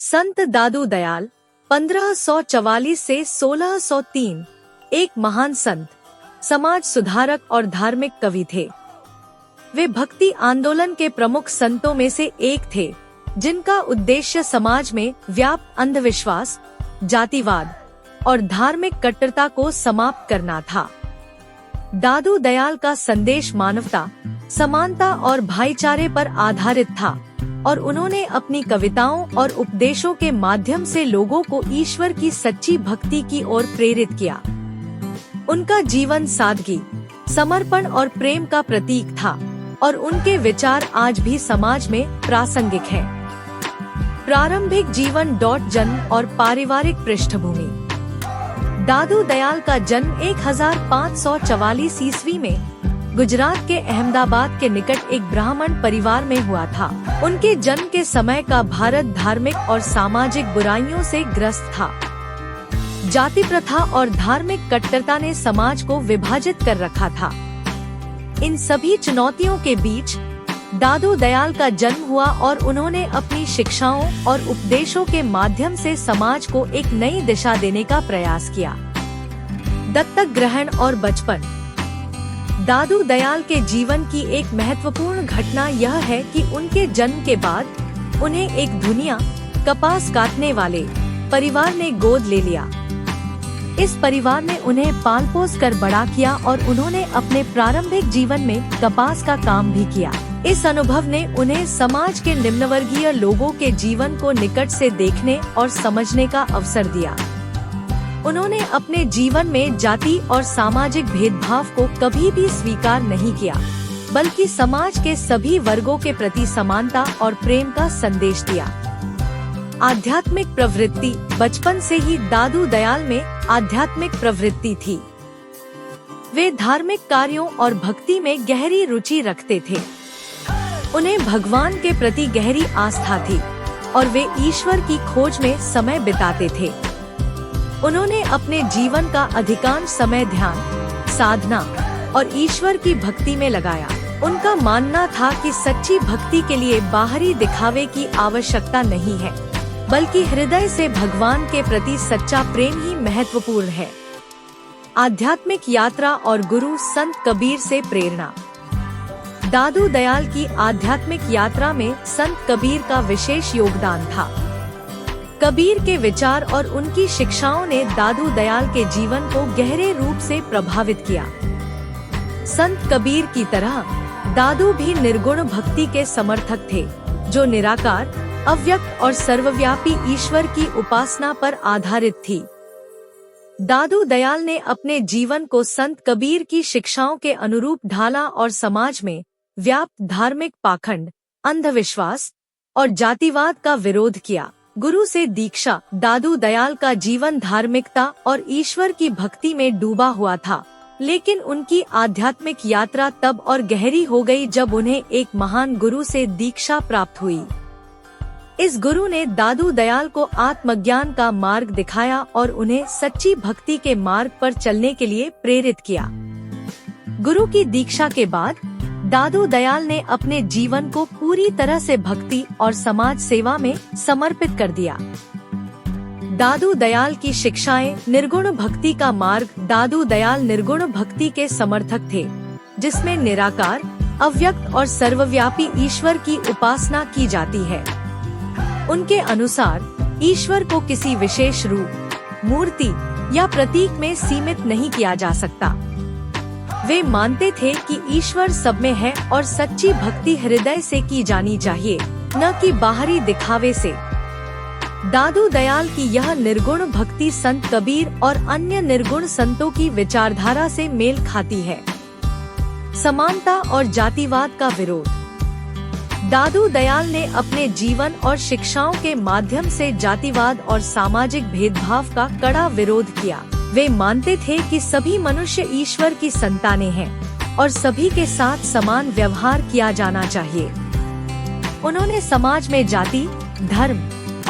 संत दादू दयाल 1544 से 1603 एक महान संत, समाज सुधारक और धार्मिक कवि थे। वे भक्ति आंदोलन के प्रमुख संतों में से एक थे, जिनका उद्देश्य समाज में व्याप्त अंधविश्वास, जातिवाद और धार्मिक कट्टरता को समाप्त करना था। दादू दयाल का संदेश मानवता, समानता और भाईचारे पर आधारित था और उन्होंने अपनी कविताओं और उपदेशों के माध्यम से लोगों को ईश्वर की सच्ची भक्ति की ओर प्रेरित किया। उनका जीवन सादगी, समर्पण और प्रेम का प्रतीक था और उनके विचार आज भी समाज में प्रासंगिक हैं। प्रारंभिक जीवन, जन्म और पारिवारिक पृष्ठभूमि। दादू दयाल का जन्म 1544 ईस्वी में गुजरात के अहमदाबाद के निकट एक ब्राह्मण परिवार में हुआ था। उनके जन्म के समय का भारत धार्मिक और सामाजिक बुराइयों से ग्रस्त था। जाति प्रथा और धार्मिक कट्टरता ने समाज को विभाजित कर रखा था। इन सभी चुनौतियों के बीच दादू दयाल का जन्म हुआ और उन्होंने अपनी शिक्षाओं और उपदेशों के माध्यम से समाज को एक नई दिशा देने का प्रयास किया। दत्तक ग्रहण और बचपन। दादू दयाल के जीवन की एक महत्वपूर्ण घटना यह है कि उनके जन्म के बाद उन्हें एक धुनिया, कपास काटने वाले परिवार ने गोद ले लिया। इस परिवार ने उन्हें पाल पोस कर बड़ा किया और उन्होंने अपने प्रारंभिक जीवन में कपास का काम भी किया। इस अनुभव ने उन्हें समाज के निम्नवर्गीय लोगों के जीवन को निकट से देखने और समझने का अवसर दिया। उन्होंने अपने जीवन में जाति और सामाजिक भेदभाव को कभी भी स्वीकार नहीं किया, बल्कि समाज के सभी वर्गों के प्रति समानता और प्रेम का संदेश दिया। आध्यात्मिक प्रवृत्ति। बचपन से ही दादू दयाल में आध्यात्मिक प्रवृत्ति थी। वे धार्मिक कार्यों और भक्ति में गहरी रुचि रखते थे। उन्हें भगवान के प्रति गहरी आस्था थी और वे ईश्वर की खोज में समय बिताते थे। उन्होंने अपने जीवन का अधिकांश समय ध्यान, साधना और ईश्वर की भक्ति में लगाया। उनका मानना था कि सच्ची भक्ति के लिए बाहरी दिखावे की आवश्यकता नहीं है, बल्कि हृदय से भगवान के प्रति सच्चा प्रेम ही महत्वपूर्ण है। आध्यात्मिक यात्रा और गुरु संत कबीर से प्रेरणा। दादू दयाल की आध्यात्मिक यात्रा में संत कबीर का विशेष योगदान था। कबीर के विचार और उनकी शिक्षाओं ने दादू दयाल के जीवन को गहरे रूप से प्रभावित किया। संत कबीर की तरह दादू भी निर्गुण भक्ति के समर्थक थे, जो निराकार, अव्यक्त और सर्वव्यापी ईश्वर की उपासना पर आधारित थी। दादू दयाल ने अपने जीवन को संत कबीर की शिक्षाओं के अनुरूप ढाला और समाज में व्याप्त धार्मिक पाखंड, अंधविश्वास और जातिवाद का विरोध किया। गुरु से दीक्षा। दादू दयाल का जीवन धार्मिकता और ईश्वर की भक्ति में डूबा हुआ था, लेकिन उनकी आध्यात्मिक यात्रा तब और गहरी हो गई जब उन्हें एक महान गुरु से दीक्षा प्राप्त हुई। इस गुरु ने दादू दयाल को आत्मज्ञान का मार्ग दिखाया और उन्हें सच्ची भक्ति के मार्ग पर चलने के लिए प्रेरित किया। गुरु की दीक्षा के बाद दादू दयाल ने अपने जीवन को पूरी तरह से भक्ति और समाज सेवा में समर्पित कर दिया। दादू दयाल की शिक्षाएं। निर्गुण भक्ति का मार्ग। दादू दयाल निर्गुण भक्ति के समर्थक थे, जिसमें निराकार, अव्यक्त और सर्वव्यापी ईश्वर की उपासना की जाती है। उनके अनुसार ईश्वर को किसी विशेष रूप, मूर्ति या प्रतीक में सीमित नहीं किया जा सकता। वे मानते थे कि ईश्वर सब में है और सच्ची भक्ति हृदय से की जानी चाहिए, न कि बाहरी दिखावे से। दादू दयाल की यह निर्गुण भक्ति संत कबीर और अन्य निर्गुण संतों की विचारधारा से मेल खाती है। समानता और जातिवाद का विरोध। दादू दयाल ने अपने जीवन और शिक्षाओं के माध्यम से जातिवाद और सामाजिक भेदभाव का कड़ा विरोध किया। वे मानते थे कि सभी मनुष्य ईश्वर की संतानें हैं और सभी के साथ समान व्यवहार किया जाना चाहिए। उन्होंने समाज में जाति, धर्म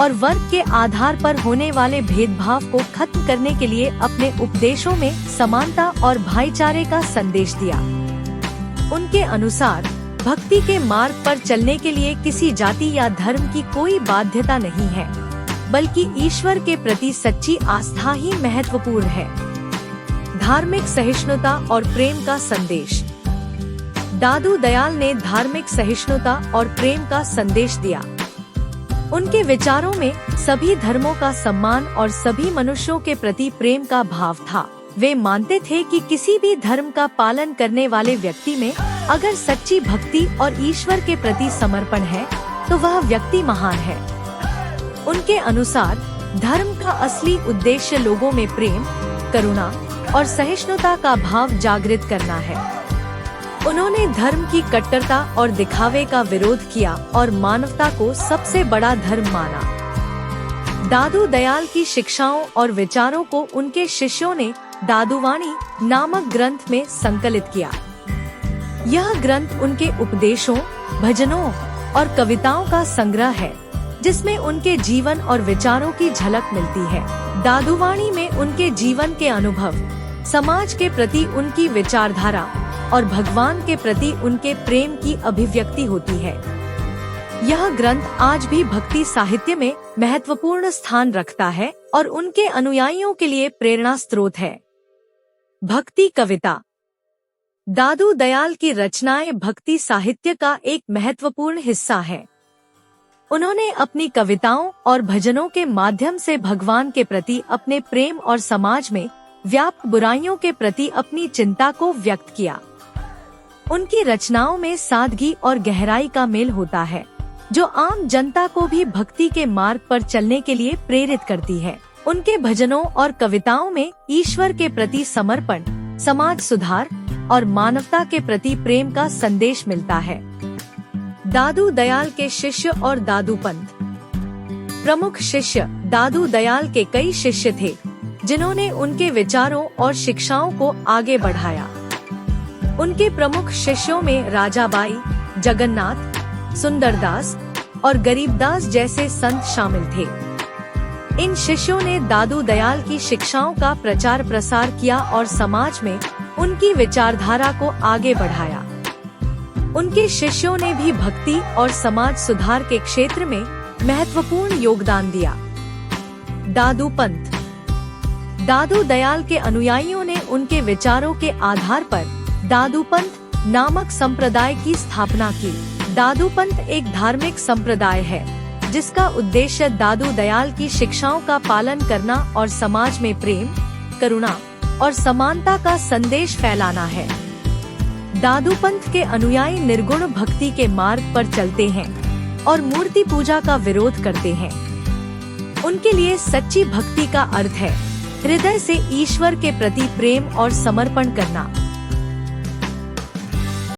और वर्ग के आधार पर होने वाले भेदभाव को खत्म करने के लिए अपने उपदेशों में समानता और भाईचारे का संदेश दिया। उनके अनुसार भक्ति के मार्ग पर चलने के लिए किसी जाति या धर्म की कोई बाध्यता नहीं है। बल्कि ईश्वर के प्रति सच्ची आस्था ही महत्वपूर्ण है। धार्मिक सहिष्णुता और प्रेम का संदेश। दादू दयाल ने धार्मिक सहिष्णुता और प्रेम का संदेश दिया। उनके विचारों में सभी धर्मों का सम्मान और सभी मनुष्यों के प्रति प्रेम का भाव था। वे मानते थे कि किसी भी धर्म का पालन करने वाले व्यक्ति में अगर सच्ची भक्ति और ईश्वर के प्रति समर्पण है तो वह व्यक्ति महान है। उनके अनुसार धर्म का असली उद्देश्य लोगों में प्रेम, करुणा और सहिष्णुता का भाव जागृत करना है। उन्होंने धर्म की कट्टरता और दिखावे का विरोध किया और मानवता को सबसे बड़ा धर्म माना। दादू दयाल की शिक्षाओं और विचारों को उनके शिष्यों ने दादूवाणी नामक ग्रंथ में संकलित किया। यह ग्रंथ उनके उपदेशों, भजनों और कविताओं का संग्रह है, जिसमें उनके जीवन और विचारों की झलक मिलती है। दादूवाणी में उनके जीवन के अनुभव, समाज के प्रति उनकी विचारधारा और भगवान के प्रति उनके प्रेम की अभिव्यक्ति होती है। यह ग्रंथ आज भी भक्ति साहित्य में महत्वपूर्ण स्थान रखता है और उनके अनुयायियों के लिए प्रेरणा स्रोत है। भक्ति कविता। दादू दयाल की रचनाएं भक्ति साहित्य का एक महत्वपूर्ण हिस्सा है। उन्होंने अपनी कविताओं और भजनों के माध्यम से भगवान के प्रति अपने प्रेम और समाज में व्याप्त बुराइयों के प्रति अपनी चिंता को व्यक्त किया। उनकी रचनाओं में सादगी और गहराई का मेल होता है, जो आम जनता को भी भक्ति के मार्ग पर चलने के लिए प्रेरित करती है। उनके भजनों और कविताओं में ईश्वर के प्रति समर्पण, समाज सुधार और मानवता के प्रति प्रेम का संदेश मिलता है। दादू दयाल के शिष्य और दादूपंथ। प्रमुख शिष्य। दादू दयाल के कई शिष्य थे जिन्होंने उनके विचारों और शिक्षाओं को आगे बढ़ाया। उनके प्रमुख शिष्यों में राजाबाई, जगन्नाथ, सुंदरदास और गरीबदास जैसे संत शामिल थे। इन शिष्यों ने दादू दयाल की शिक्षाओं का प्रचार प्रसार किया और समाज में उनकी विचारधारा को आगे बढ़ाया। उनके शिष्यों ने भी भक्ति और समाज सुधार के क्षेत्र में महत्वपूर्ण योगदान दिया। दादूपंथ। दादू दयाल के अनुयायियों ने उनके विचारों के आधार पर दादूपंथ नामक संप्रदाय की स्थापना की। दादूपंथ एक धार्मिक संप्रदाय है जिसका उद्देश्य दादू दयाल की शिक्षाओं का पालन करना और समाज में प्रेम, करुणा और समानता का संदेश फैलाना है। दादूपंथ के अनुयायी निर्गुण भक्ति के मार्ग पर चलते हैं और मूर्ति पूजा का विरोध करते हैं। उनके लिए सच्ची भक्ति का अर्थ है हृदय से ईश्वर के प्रति प्रेम और समर्पण करना।